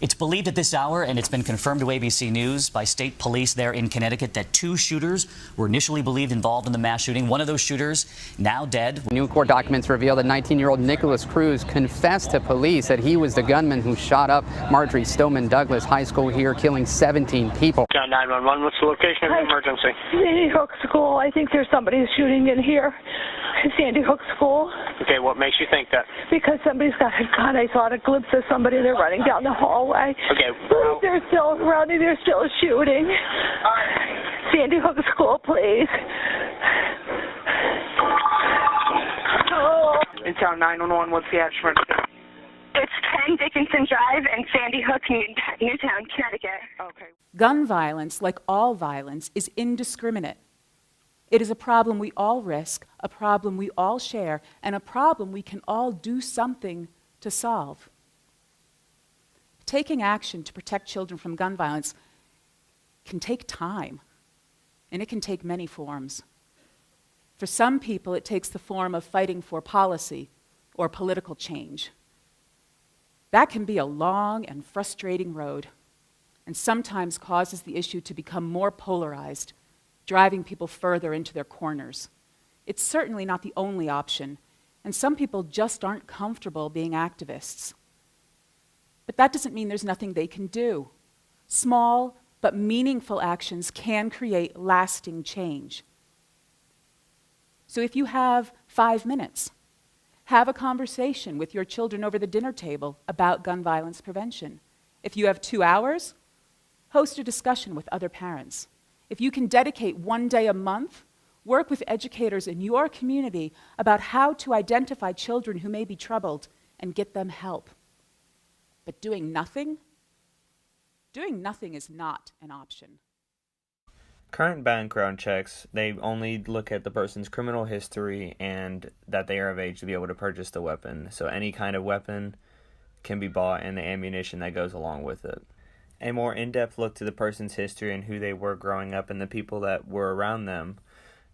It's believed at this hour, and it's been confirmed to ABC News by state police there in Connecticut, that 2 shooters were initially believed involved in the mass shooting. One of those shooters now dead. New court documents reveal that 19-year-old Nicholas Cruz confessed to police that he was the gunman who shot up Marjory Stoneman Douglas High School here, killing 17 people. John 911, what's the location of the emergency? Sandy Hook School. I think there's somebody shooting in here. Sandy Hook School. Okay, what makes you think that? Because somebody's got a gun. I saw a glimpse of somebody. They're running down the hallway. Okay. They're still running. They're still shooting. Sandy Hook School, please. Oh. In town 911, what's the address? It's 10 Dickinson Drive in Sandy Hook, Newtown, Connecticut. Okay. Gun violence, like all violence, is indiscriminate. It is a problem we all risk, a problem we all share, and a problem we can all do something to solve. Taking action to protect children from gun violence can take time, and it can take many forms. For some people, it takes the form of fighting for policy or political change. That can be a long and frustrating road, and sometimes causes the issue to become more polarized, driving people further into their corners. It's certainly not the only option, and some people just aren't comfortable being activists. But that doesn't mean there's nothing they can do. Small but meaningful actions can create lasting change. So if you have 5 minutes, have a conversation with your children over the dinner table about gun violence prevention. If you have 2 hours, host a discussion with other parents. If you can dedicate 1 day a month, work with educators in your community about how to identify children who may be troubled and get them help. But doing nothing is not an option. Current background checks, they only look at the person's criminal history and that they are of age to be able to purchase the weapon. So any kind of weapon can be bought and the ammunition that goes along with it. A more in-depth look to the person's history and who they were growing up and the people that were around them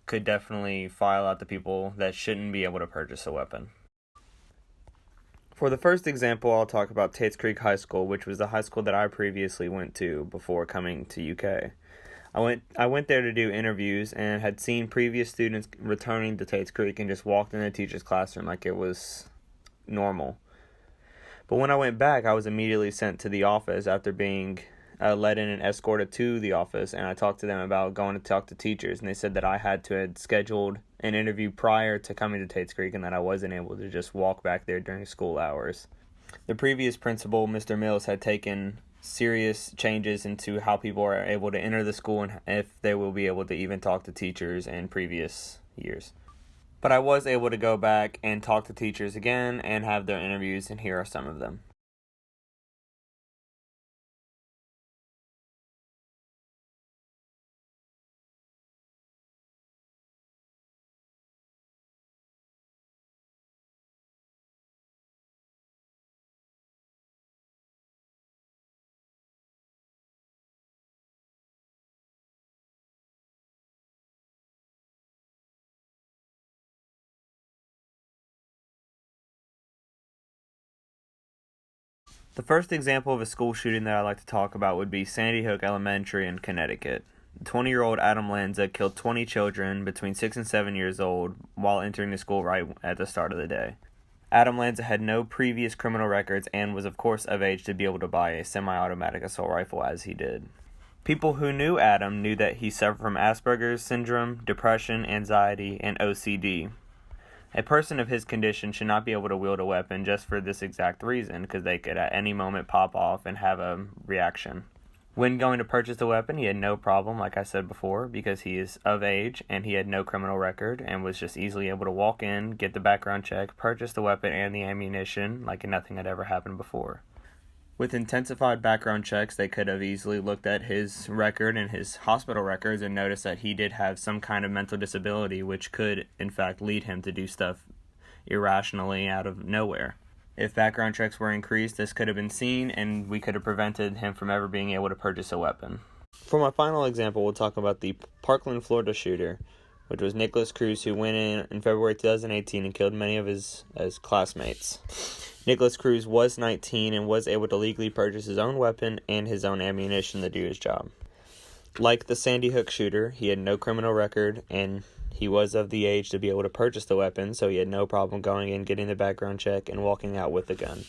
could definitely file out the people that shouldn't be able to purchase a weapon. For the first example, I'll talk about Tates Creek High School, which was the high school that I previously went to before coming to UK. I went there to do interviews and had seen previous students returning to Tates Creek and just walked in the teacher's classroom like it was normal. But when I went back, I was immediately sent to the office after being let in and escorted to the office, and I talked to them about going to talk to teachers, and they said that I had to have scheduled an interview prior to coming to Tates Creek and that I wasn't able to just walk back there during school hours. The previous principal, Mr. Mills, had taken serious changes into how people are able to enter the school and if they will be able to even talk to teachers in previous years. But I was able to go back and talk to teachers again and have their interviews, and here are some of them. The first example of a school shooting that I'd like to talk about would be Sandy Hook Elementary in Connecticut. 20-year-old Adam Lanza killed 20 children between 6 and 7 years old while entering the school right at the start of the day. Adam Lanza had no previous criminal records and was of course of age to be able to buy a semi-automatic assault rifle as he did. People who knew Adam knew that he suffered from Asperger's syndrome, depression, anxiety, and OCD. A person of his condition should not be able to wield a weapon just for this exact reason, because they could at any moment pop off and have a reaction. When going to purchase the weapon, he had no problem, like I said before, because he is of age and he had no criminal record and was just easily able to walk in, get the background check, purchase the weapon and the ammunition like nothing had ever happened before. With intensified background checks, they could have easily looked at his record and his hospital records and noticed that he did have some kind of mental disability, which could, in fact, lead him to do stuff irrationally out of nowhere. If background checks were increased, this could have been seen, and we could have prevented him from ever being able to purchase a weapon. For my final example, we'll talk about the Parkland, Florida shooter, which was Nikolas Cruz, who went in February 2018 and killed many of his classmates. Nikolas Cruz was 19 and was able to legally purchase his own weapon and his own ammunition to do his job. Like the Sandy Hook shooter, he had no criminal record, and he was of the age to be able to purchase the weapon, so he had no problem going in, getting the background check, and walking out with the gun.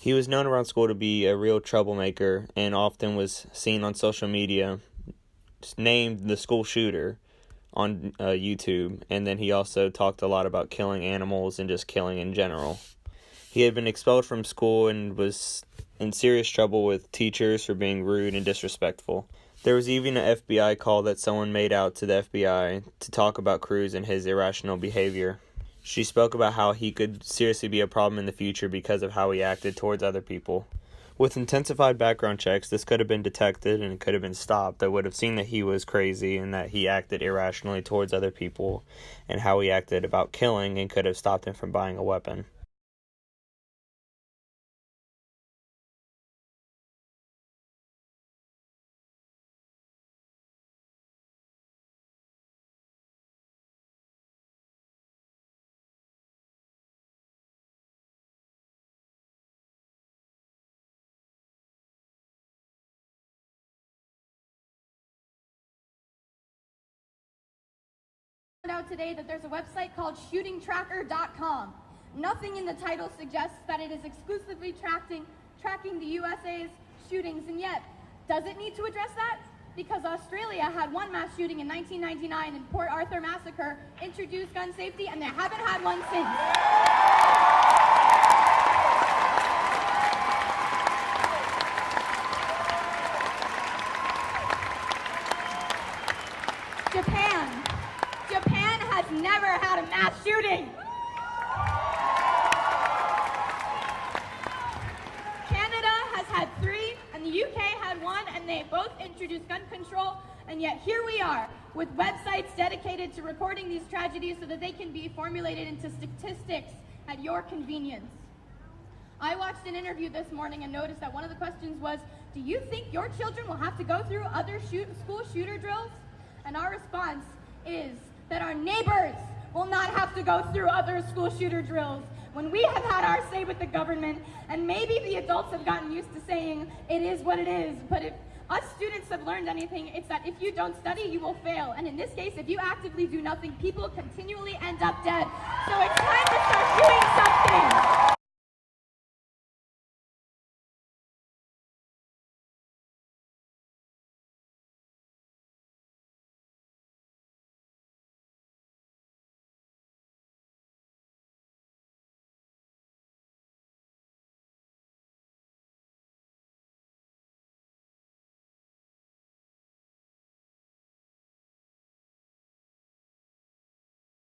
He was known around school to be a real troublemaker and often was seen on social media named the school shooter on YouTube, and then he also talked a lot about killing animals and just killing in general. He had been expelled from school and was in serious trouble with teachers for being rude and disrespectful. There was even an FBI call that someone made out to the FBI to talk about Cruz and his irrational behavior. She spoke about how he could seriously be a problem in the future because of how he acted towards other people. With intensified background checks, this could have been detected and it could have been stopped. That would have seen that he was crazy and that he acted irrationally towards other people and how he acted about killing, and could have stopped him from buying a weapon. Out today that there's a website called shootingtracker.com. Nothing in the title suggests that it is exclusively tracking the USA's shootings, and yet, does it need to address that? Because Australia had one mass shooting in 1999 and Port Arthur massacre introduced gun safety, and they haven't had one since. Japan has never had a mass shooting. Canada has had 3, and the UK had 1, and they both introduced gun control, and yet here we are with websites dedicated to recording these tragedies so that they can be formulated into statistics at your convenience. I watched an interview this morning and noticed that one of the questions was, do you think your children will have to go through other school shooter drills? And our response is that our neighbors will not have to go through other school shooter drills when we have had our say with the government, and maybe the adults have gotten used to saying it is what it is. But if us students have learned anything, it's that if you don't study, you will fail. And in this case, if you actively do nothing, people continually end up dead. So it's time to start doing something.